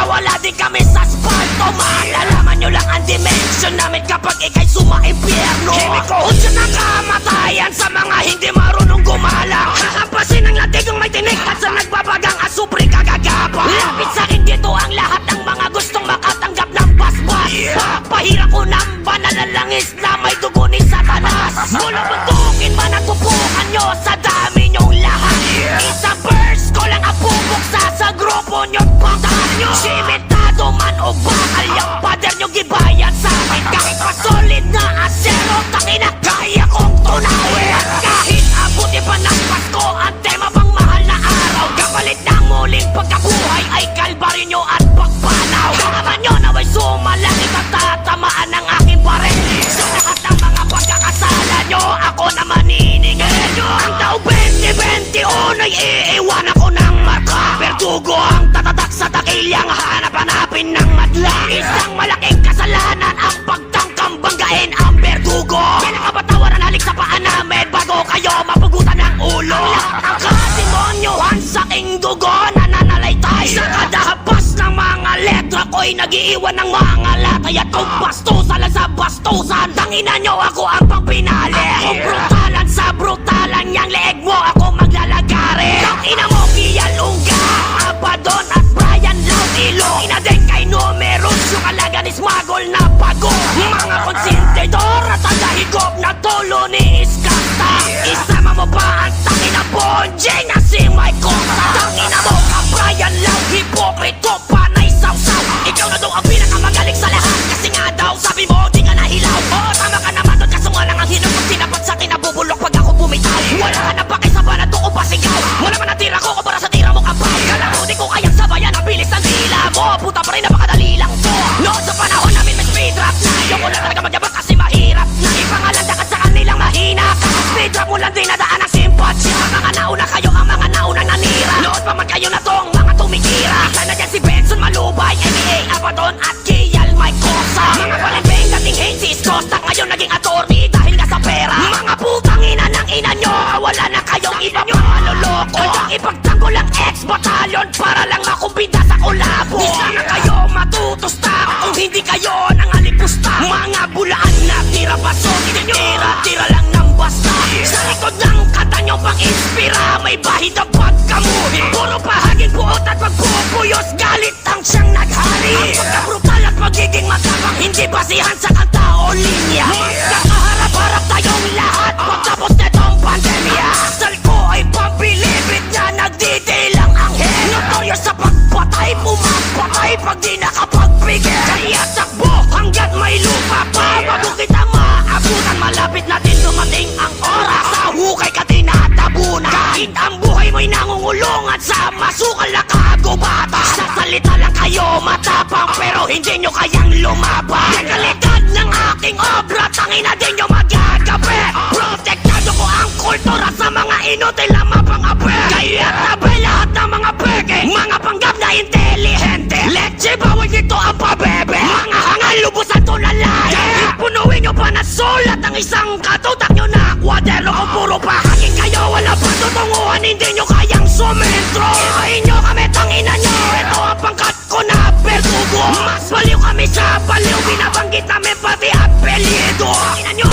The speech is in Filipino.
Mawawala din kami sa asfalto. Malalaman nyo lang ang dimension namin kapag ikay sumaimpyerno. Himikohod siya ng kamatayan sa mga hindi marunong gumalang. Hahampasin ang latigong may tinig at sa nagbabagang asupre kagagapa. Lapit sa akin dito ang lahat ng mga gustong makatanggap ng basbas. Papahira ko ng banal na langis na may dugo ni Satanas. Mula buntukin man ang tupukan nyo sa dami nyong lahat. Isang verse ko lang ang bubuksa sa grupo nyo. Pangtahan nyo simentado man o bakal yung pader nyo gibayad sa akin. Kahit pa solid na asero, tangina kaya kong tunawin. Kahit abuti pa ng Pasko ang tema pang mahal na araw. Kapalit ng muling pagkabuhay ay kalbaryo nyo at pagpanaw. Kakaman nyo na may sumalangit at tatamaan ng aking baril. Sa lahat ng mga pagkakasala nyo, ako na maniningil nyo. Ang taong 2021 ay iiwan ako ng marka. Berdugo ang tatatak sa takilyang hanap-hanapin ng madla. Isang malaking kasalanan ang pagtangkang banggain ang berdugo. Pinakapatawaran halik sa paa namin bago kayo mapugutan ng ulo. Ang kademonyohan sa aking dugo nananalaytay. Sa kada hapas ng mga letra ko'y nag-iiwan ng mga latay. At kung bastusan lang sa bastusan, tangina nyo ako ang pangpinali. Kung brutalan sa brutalan niyang leeg mo ako maglalagari. Tangina mo Kialunga, Abaddon at Brian Lautilo. Inadeng kay numeros yung alaga ni Smagol na bago. Mga konsintidor at tagahigop na tulo ni Iskasta. Isama mo pa ang tangina Bonjing na si Mike Costa. Tangina mo ka Brian Lau, hipokrito panay sausaw. Ikaw na daw ang pinakamagaling sa lahat. Kasi nga daw sabi mo di ka nahilaw. Oo tama ka naman doon kaso nga lang ang hinap. Pag sinapat sa akin nabubulok pag ako bumitaw. Wala ka na pake sa banat ko pasigaw. Wala man natira ko para sa tira mo kapal. Kala mo di ko kayang sabayan ang bilis ng dila mo. Puta pa rin napakadali lang to. Noon sa panahon namin may speed rap na. Ayoko lang talaga magyabak kasi mahirap na. Ipangalanda ka sa kanilang mahina ka. Speed rap mo lang din nadaan ang simpatsya. Mga nauna kayo ang mga naunang nanira. Noon pa man kayo na tong mga tumikira. Isa na dyan si Benson Malubay, NBA, Abaddon at Kial Mike Cosa. Mga palimping dating hate si Costa. Ngayon naging attorney dahil nga sa pera. Mga putang ina ng ina nyo. Wala na kayong iba nyo maloloko. Kaya ipagtanggol ang ex-batalyon para lang makumbida sa kolabo. Di sana kayo matutusta kung hindi kayo nangalipusta. Mga bulaan na tira pasok. Tira lang ng basta. Sa likod ng kata nyo pang-inspira, may bahid ang pagkamuhi. Puro pahaging buot at pagpupuyos, galit ang siyang naghari. Ang pagkabrutal at magiging matapang, hindi basihan sa kanta o linya. Magkakaharap-harap tayong lahat pagtapos netong pandemya. Asal ko ay pambilibid na nagdidilang anghel. Notorious sa pagpatay, pumapatay pag di nakapagbigay. Kaya takbo hanggat may lupa pa, bago kita maabutan. Malapit natin dumating ang oras, sa hukay ka tinatabunan. Kahit ang buhay mo'y nangungulungan sa masukal na kagubata. Sa salita lang kayo matapang pero hindi nyo kayang lumaban. Ang kalidad ng aking obra, tangina din nyo magagabi. Protektado ko ang kultura sa mga inutil na mapangabi. Kaya tabi lahat ng mga peke, mga panggap na intelihente. Leche bawal dito ang pabebe, mga hangal lubusan tulalay. Punuin nyo pa na sulat ang isang katutak nyo na kwadero. Kung puro pahangin kayo, wala pa tutunguhan, hindi nyo kayang sumentro. Ibahin nyo kami, tangina nyo, ito ang pangkat ko na berdugo. Mas baliw kami sa baliw, binabanggit namin pati apelyido. Tangina nyo.